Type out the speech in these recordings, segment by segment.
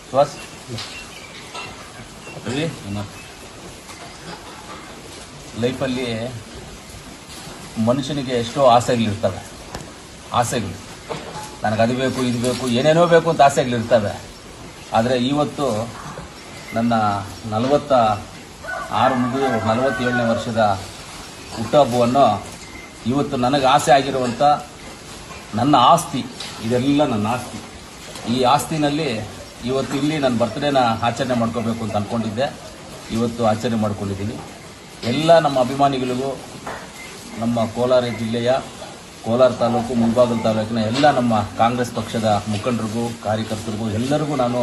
ಶ್ವಾಸ್ ಲೈಫಲ್ಲಿ ಮನುಷ್ಯನಿಗೆ ಎಷ್ಟೋ ಆಸೆಗಳಿರ್ತವೆ. ಆಸೆಗಳು ನನಗದು ಬೇಕು ಇದು ಬೇಕು ಏನೇನೋ ಬೇಕು ಅಂತ ಆಸೆಗಳಿರ್ತವೆ. ಆದರೆ ಇವತ್ತು ನನ್ನ 46 ಮುಗಿದು 47ನೇ ವರ್ಷದ ಹುಟ್ಟುಹಬ್ಬವನ್ನು ಇವತ್ತು ನನಗೆ ಆಸೆ ಆಗಿರುವಂಥ ನನ್ನ ಆಸ್ತಿ, ಇದೆಲ್ಲ ನನ್ನ ಆಸ್ತಿ. ಈ ಆಸ್ತಿನಲ್ಲಿ ಇವತ್ತು ಇಲ್ಲಿ ನನ್ನ ಬರ್ತ್ಡೇನ ಆಚರಣೆ ಮಾಡ್ಕೋಬೇಕು ಅಂತ ಅಂದ್ಕೊಂಡಿದ್ದೆ. ಇವತ್ತು ಆಚರಣೆ ಮಾಡ್ಕೊಂಡಿದ್ದೀನಿ. ಎಲ್ಲ ನಮ್ಮ ಅಭಿಮಾನಿಗಳಿಗೂ, ನಮ್ಮ ಕೋಲಾರ ಜಿಲ್ಲೆಯ ಕೋಲಾರ ತಾಲೂಕು, ಮುಳಬಾಗಿಲು ತಾಲೂಕಿನ ಎಲ್ಲ ನಮ್ಮ ಕಾಂಗ್ರೆಸ್ ಪಕ್ಷದ ಮುಖಂಡರಿಗೂ, ಕಾರ್ಯಕರ್ತರಿಗೂ ಎಲ್ಲರಿಗೂ ನಾನು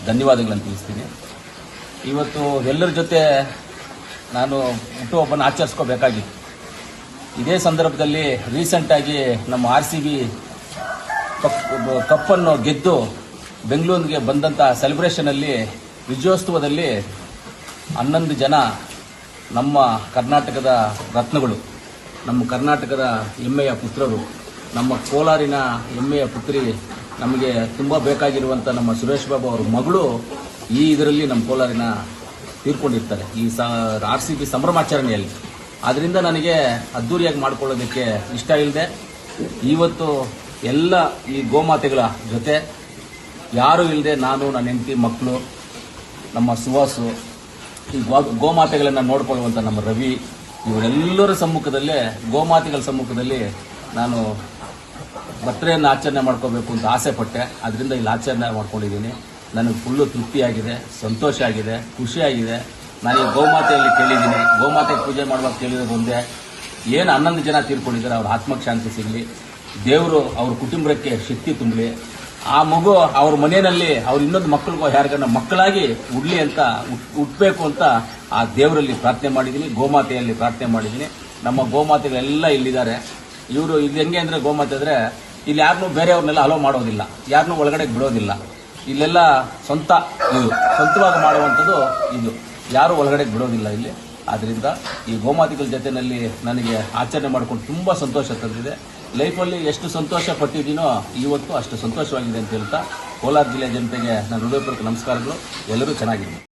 ಧನ್ಯವಾದಗಳನ್ನು ತಿಳಿಸ್ತೀನಿ. ಇವತ್ತು ಎಲ್ಲರ ಜೊತೆ ನಾನು ಹುಟ್ಟುಹಬ್ಬನ ಆಚರಿಸ್ಕೋಬೇಕಾಗಿತ್ತು. ಇದೇ ಸಂದರ್ಭದಲ್ಲಿ ರೀಸೆಂಟಾಗಿ ನಮ್ಮ RCB ಕಪ್ಪನ್ನು ಗೆದ್ದು ಬೆಂಗಳೂರಿಗೆ ಬಂದಂಥ ಸೆಲೆಬ್ರೇಷನಲ್ಲಿ, ವಿಜಯೋತ್ಸವದಲ್ಲಿ 11 ಜನ ನಮ್ಮ ಕರ್ನಾಟಕದ ರತ್ನಗಳು, ನಮ್ಮ ಕರ್ನಾಟಕದ ಹೆಮ್ಮೆಯ ಪುತ್ರರು, ನಮ್ಮ ಕೋಲಾರಿನ ಹೆಮ್ಮೆಯ ಪುತ್ರಿ, ನಮಗೆ ತುಂಬ ಬೇಕಾಗಿರುವಂಥ ನಮ್ಮ ಸುರೇಶ್ ಬಾಬು ಅವರ ಮಗಳು ಈ ಇದರಲ್ಲಿ ನಮ್ಮ ಕೋಲಾರಿನ ತೀರ್ಕೊಂಡಿರ್ತಾರೆ, ಈ RCB ಸಂಭ್ರಮಾಚರಣೆಯಲ್ಲಿ. ಆದ್ದರಿಂದ ನನಗೆ ಅದ್ದೂರಿಯಾಗಿ ಮಾಡ್ಕೊಳ್ಳೋದಕ್ಕೆ ಇಷ್ಟ ಇಲ್ಲದೆ ಇವತ್ತು ಎಲ್ಲ ಈ ಗೋಮಾತೆಗಳ ಜೊತೆ ಯಾರೂ ಇಲ್ಲದೆ ನಾನು, ನನ್ನ ಹೆಂಡತಿ, ಮಕ್ಕಳು, ನಮ್ಮ ಸುವಾಸು, ಈ ಗೋಮಾತೆಗಳನ್ನು ನೋಡ್ಕೊಳ್ಳುವಂಥ ನಮ್ಮ ರವಿ, ಇವರೆಲ್ಲರ ಸಮ್ಮುಖದಲ್ಲೇ, ಗೋಮಾತೆಗಳ ಸಮ್ಮುಖದಲ್ಲಿ ನಾನು ಬರ್ತ್ಡೇಯನ್ನು ಆಚರಣೆ ಮಾಡ್ಕೋಬೇಕು ಅಂತ ಆಸೆ ಪಟ್ಟೆ. ಅದರಿಂದ ಇಲ್ಲಿ ಆಚರಣೆ ಮಾಡ್ಕೊಂಡಿದ್ದೀನಿ. ನನಗೆ ಫುಲ್ಲು ತೃಪ್ತಿಯಾಗಿದೆ, ಸಂತೋಷ ಆಗಿದೆ, ಖುಷಿಯಾಗಿದೆ. ನಾನು ಈ ಗೋಮಾತೆಯಲ್ಲಿ ಕೇಳಿದ್ದೀನಿ, ಗೋಮಾತೆಗೆ ಪೂಜೆ ಮಾಡುವಾಗ ಕೇಳಿರೋದು ಒಂದೇ, ಏನು 11 ಜನ ತೀರ್ಕೊಂಡಿದ್ದಾರೆ ಅವ್ರ ಆತ್ಮಕ್ಕೆ ಶಾಂತಿ ಸಿಗಲಿ, ದೇವರು ಅವ್ರ ಕುಟುಂಬಕ್ಕೆ ಶಕ್ತಿ ತುಂಬಲಿ, ಆ ಮಗು ಅವ್ರ ಮನೆಯಲ್ಲಿ ಅವ್ರ ಇನ್ನೊಂದು ಮಕ್ಕಳಿಗೋ ಯಾರಿಗನ್ನ ಮಕ್ಕಳಾಗಿ ಉಡ್ಲಿ ಅಂತ ಹುಟ್ಟಬೇಕು ಅಂತ ಆ ದೇವರಲ್ಲಿ ಪ್ರಾರ್ಥನೆ ಮಾಡಿದ್ದೀನಿ, ಗೋಮಾತೆಯಲ್ಲಿ ಪ್ರಾರ್ಥನೆ ಮಾಡಿದ್ದೀನಿ. ನಮ್ಮ ಗೋಮಾತೆಗಳೆಲ್ಲ ಇಲ್ಲಿದ್ದಾರೆ. ಇವರು ಇಲ್ಲಿ ಹೆಂಗೆ ಅಂದರೆ, ಗೋಮಾತೆ ಅಂದರೆ ಇಲ್ಲಿ ಯಾರನ್ನೂ ಬೇರೆಯವ್ರನ್ನೆಲ್ಲ ಅಲೋ ಮಾಡೋದಿಲ್ಲ, ಯಾರನ್ನೂ ಒಳಗಡೆ ಬಿಡೋದಿಲ್ಲ. ಇಲ್ಲೆಲ್ಲ ಸ್ವಂತವಾಗಿ ಮಾಡುವಂಥದ್ದು ಇದು, ಯಾರೂ ಒಳಗಡೆ ಬಿಡೋದಿಲ್ಲ ಇಲ್ಲಿ. ಆದ್ದರಿಂದ ಈ ಗೋಮಾತೆಗಳ ಜೊತೆಯಲ್ಲಿ ನನಗೆ ಆಚರಣೆ ಮಾಡ್ಕೊಂಡು ತುಂಬ ಸಂತೋಷ ತಂದಿದೆ. ಲೈಫಲ್ಲಿ ಎಷ್ಟು ಸಂತೋಷ ಪಟ್ಟಿದ್ದೀನೋ ಇವತ್ತು ಅಷ್ಟು ಸಂತೋಷವಾಗಿದೆ ಅಂತ ಹೇಳ್ತಾ, ಕೋಲಾರ ಜಿಲ್ಲೆ ಜನತೆಗೆ ನನ್ನ ಹೃದಯಪೂರ್ವಕ ನಮಸ್ಕಾರಗಳು. ಎಲ್ಲರೂ ಚೆನ್ನಾಗಿದೆ.